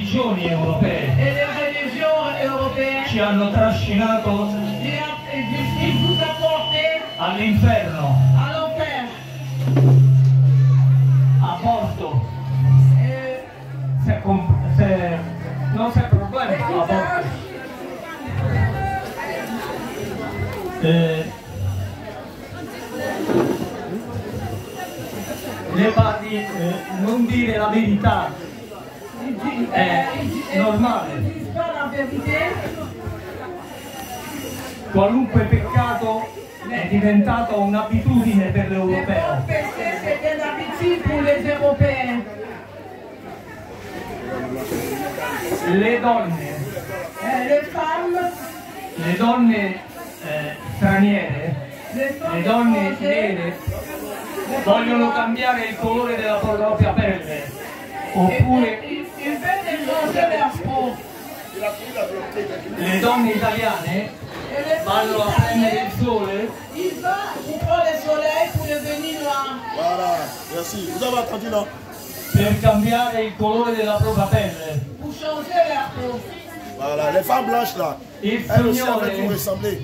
religioni europee et les religions européennes ci hanno trascinato ils vous apportent all'inferno, à l'enfer. aborto, non c'è problema con l'aborto. Non dire la verità è normale. Qualunque peccato è diventato un'abitudine per l'europeo. Le donne, le donne straniere, le donne nere vogliono cambiare il colore della propria pelle, oppure le donne italiane vanno a prendere il sole. Voilà, merci. Vous avez entendu, non? Per cambiare il colore della propria pelle. Voilà, les femmes blanches là, Il elles aussi avaient tout Signore, ressemblé.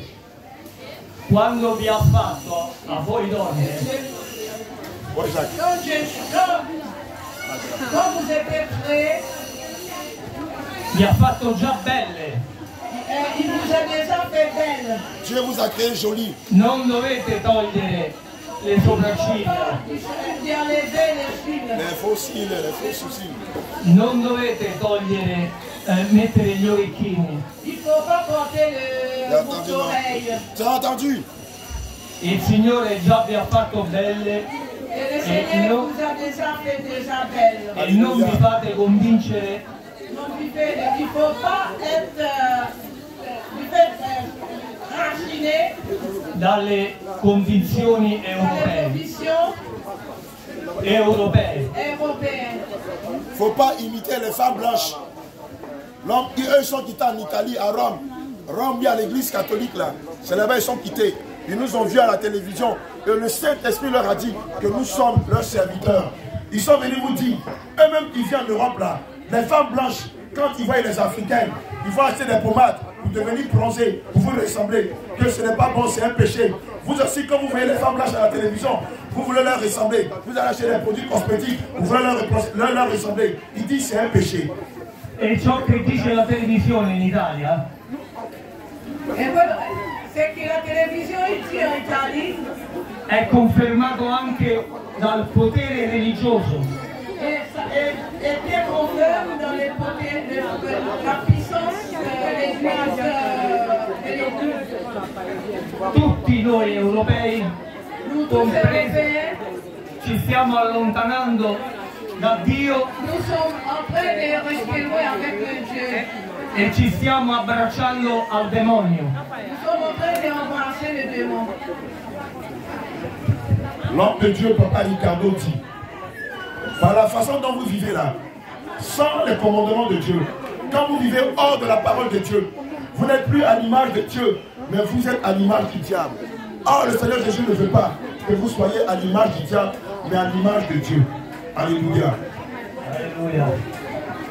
quando vi ha fatto a voi donne, Ouais, Jacques. Quand vous êtes prêts, vi ha fatto già belle. il vous a déjà fait belle. Dieu vous a créé jolie. Non dovete togliere le sopracciglia, Les faux cils, les faux sourcils. non dovete togliere, mettere gli orecchini. Il ne faut pas porter J'ai le entendu, boucle non? oreille. Tu as entendu? Il Signore già vi ha fatto belle Et le Seigneur vous a déjà fait déjà belle. e non vi fate convincere Donc il ne faut pas être raciné dalle convinzioni dans les europee. conditions Europee. européennes. Il ne faut pas imiter les femmes blanches. L'homme, eux, ils sont quittés en Italie, à Rome. Rome, il y a l'église catholique là. C'est là-bas ils sont quittés. Ils nous ont vus à la télévision. Et le Saint-Esprit leur a dit que nous sommes leurs serviteurs. Ils sont venus vous dire, eux-mêmes qui viennent d'Europe là, les femmes blanches, quand ils voient les Africaines, ils vont acheter des pommades pour devenir bronzés, pour vous ressembler. Que ce n'est pas bon, c'est un péché. Vous aussi, quand vous voyez les femmes blanches à la télévision, vous voulez leur ressembler. Vous allez acheter des produits cosmétiques, vous voulez leur ressembler. Ils disent c'est un péché. E ciò che dice la televisione in Italia C'est que la télévision ici en Italie è confermato anche dal potere religioso. est bien confirme dans les côtés de la puissance de l'Église. Tutti noi europei, Nous tous compresi, Européens, ci stiamo allontanando da Dio nous sommes en train de rester loin avec Dieu. e ci stiamo abbracciando al demonio. Nous sommes en train d'embrasser le démon. L'homme de Dieu, Papa Ricardo, dit, par la façon dont vous vivez là, sans les commandements de Dieu, quand vous vivez hors de la parole de Dieu, vous n'êtes plus à l'image de Dieu, mais vous êtes à l'image du diable. Or, le Seigneur Jésus ne veut pas que vous soyez à l'image du diable, mais à l'image de Dieu. Alléluia. Alleluia.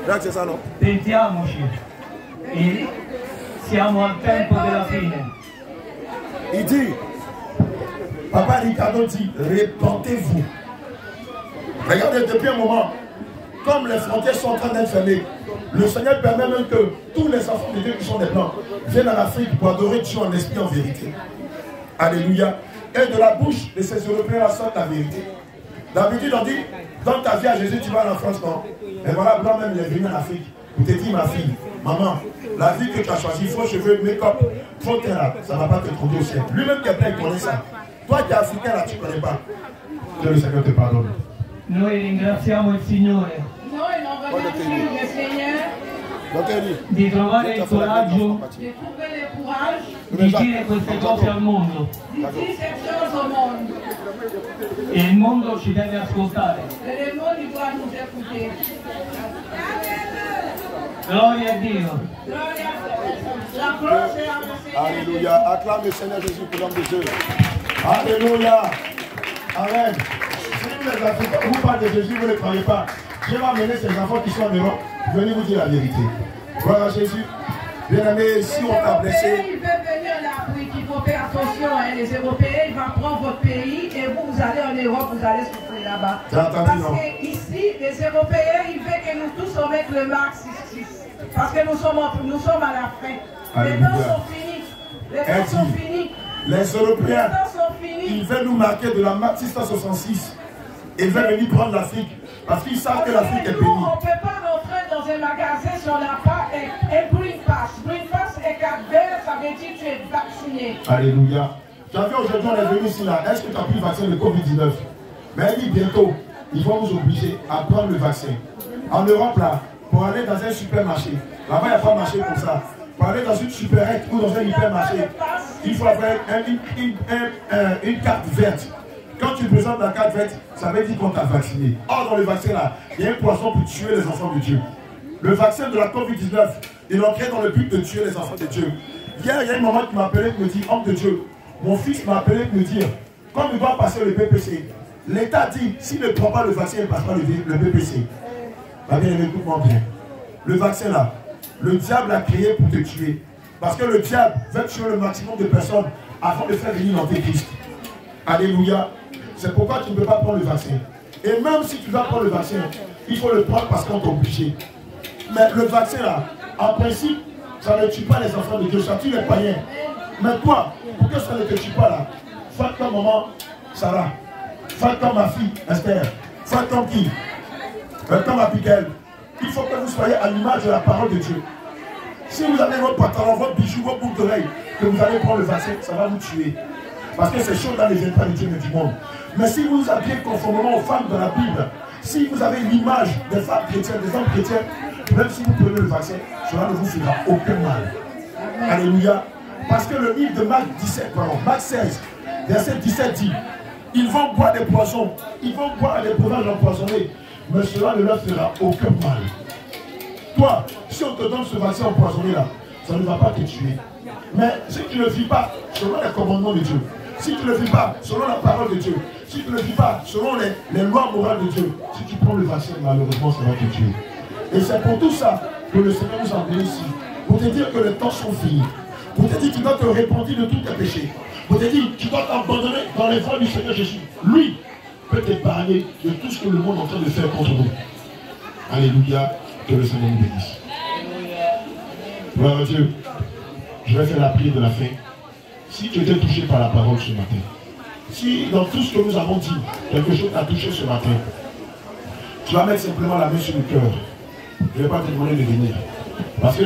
Jacques, c'est ça, non? Pentiamoci. E siamo al tempo della fine. Il dit, Papa Ricardo dit, répentez-vous. Regardez, depuis un moment, comme les frontières sont en train d'être fermées, le Seigneur permet même que tous les enfants de Dieu qui sont des blancs viennent en Afrique pour adorer Dieu en esprit, en vérité. Alléluia. Et de la bouche de ces Européens sortent la vérité. D'habitude, on dit, dans ta vie à Jésus, tu vas en France, non? Et voilà, blanc même, il est venu en Afrique. Il te dit, ma fille, maman, la vie que tu as choisie, faux cheveux, make-up, faux teint là, ça ne va pas te trouver au ciel. Lui-même qui est plein, il connaît ça. Toi qui es africain là, tu ne connais pas. Que le Seigneur te pardonne. Noi ringraziamo il Signore Nous, on remercie le Seigneur di trovare il coraggio de trouver le courage di dire queste cose al mondo. de dire cette chose au monde. E il mondo ci deve ascoltare. Et le monde, il doit nous écouter. Gloria a Dio. La gloire est à le Seigneur. Alléluia. Acclame le Seigneur Jésus pour l'homme de Dieu. Alléluia. Amen. Si vous les Africains, vous parlez de Jésus, vous ne le croyez pas. Dieu va amener ses enfants qui sont en Europe. Venez vous dire la vérité. Gloire à Jésus. Bien aimé, si on t'a blessé. Il veut venir en Afrique, il faut faire attention. Hein. Les Européens, ils vont prendre votre pays et vous allez en Europe, vous allez souffrir là-bas. Parce que ici, les Européens, ils veulent que nous tous on mette le max 6. Parce que nous sommes à la fin. Les temps sont finis. Les temps sont finis. Les Européens, les temps sont finis. Ils veulent nous marquer de la map 666. Ils veulent venir prendre l'Afrique. Parce qu'ils savent que l'Afrique est bénie. On ne peut pas rentrer dans un magasin si on n'a pas un Green Pass. Green Pass est 4 verts, ça veut dire que tu es vacciné. Alléluia. J'avais aujourd'hui, on est venu ici là. Est-ce que tu as pris le vaccin de Covid-19? Mais elle dit bientôt, ils vont nous obliger à prendre le vaccin. En Europe là, pour aller dans un supermarché, là-bas il n'y a pas de marché pour ça. Pour aller dans une supérette ou dans un hypermarché, il faut avoir une carte verte. Quand tu présentes la carte verte, ça veut dire qu'on t'a vacciné. Or, dans le vaccin là, il y a un poison pour tuer les enfants de Dieu. Le vaccin de la Covid-19, ils l'ont créé dans le but de tuer les enfants de Dieu. Hier, il y a une maman qui m'a appelé et me dit, homme de Dieu, mon fils m'a appelé et me dire, comme il doit passer le BPC, l'État dit, s'il ne prend pas le vaccin, il ne passe pas le BPC. Bah bien, écoute-moi bien. Le vaccin là, le diable l'a créé pour te tuer. Parce que le diable veut tuer le maximum de personnes avant de faire venir l'antéchrist. Alléluia. C'est pourquoi tu ne peux pas prendre le vaccin. Et même si tu dois prendre le vaccin, il faut le prendre parce qu'on t'est obligé. Mais le vaccin là, en principe, ça ne tue pas les enfants de Dieu, ça tue les païens. Mais toi, pour que ça ne te tue pas là, fais comme maman Sarah, fais comme ma fille Esther, fais comme qui? Comme Abigail. Il faut que vous soyez à l'image de la parole de Dieu. Si vous avez votre pantalon, votre bijou, votre boucle d'oreille, que vous allez prendre le vaccin, ça va vous tuer. Parce que ces choses-là ne viennent pas de Dieu mais du monde. Mais si vous vous habillez conformément aux femmes de la Bible, si vous avez l'image des femmes chrétiennes, des hommes chrétiens, même si vous prenez le vaccin, cela ne vous fera aucun mal. Alléluia. Parce que le livre de Marc 16, verset 17 dit, ils vont boire des poissons, ils vont boire des breuvages empoisonnés, mais cela ne leur fera aucun mal. Toi, si on te donne ce vaccin empoisonné là, ça ne va pas te tuer. Mais si tu ne vis pas selon les commandements de Dieu, si tu ne vis pas selon la parole de Dieu, si tu ne vis pas selon les lois morales de Dieu, si tu prends le vaccin, malheureusement, ça va te tuer. Et c'est pour tout ça que le Seigneur nous a amenés ici. Pour te dire que les temps sont finis. Pour te dire que tu dois te repentir de tous tes péchés. Pour te dire que tu dois t'abandonner dans les voies du Seigneur Jésus. Lui peut t'épargner de tout ce que le monde est en train de faire contre nous. Alléluia. Que le Seigneur nous bénisse. Gloire à Dieu. Je vais faire la prière de la fin. Si tu étais touché par la parole ce matin, si dans tout ce que nous avons dit, quelque chose t'a touché ce matin, tu vas mettre simplement la main sur le cœur. Je ne vais pas te demander de venir. Parce que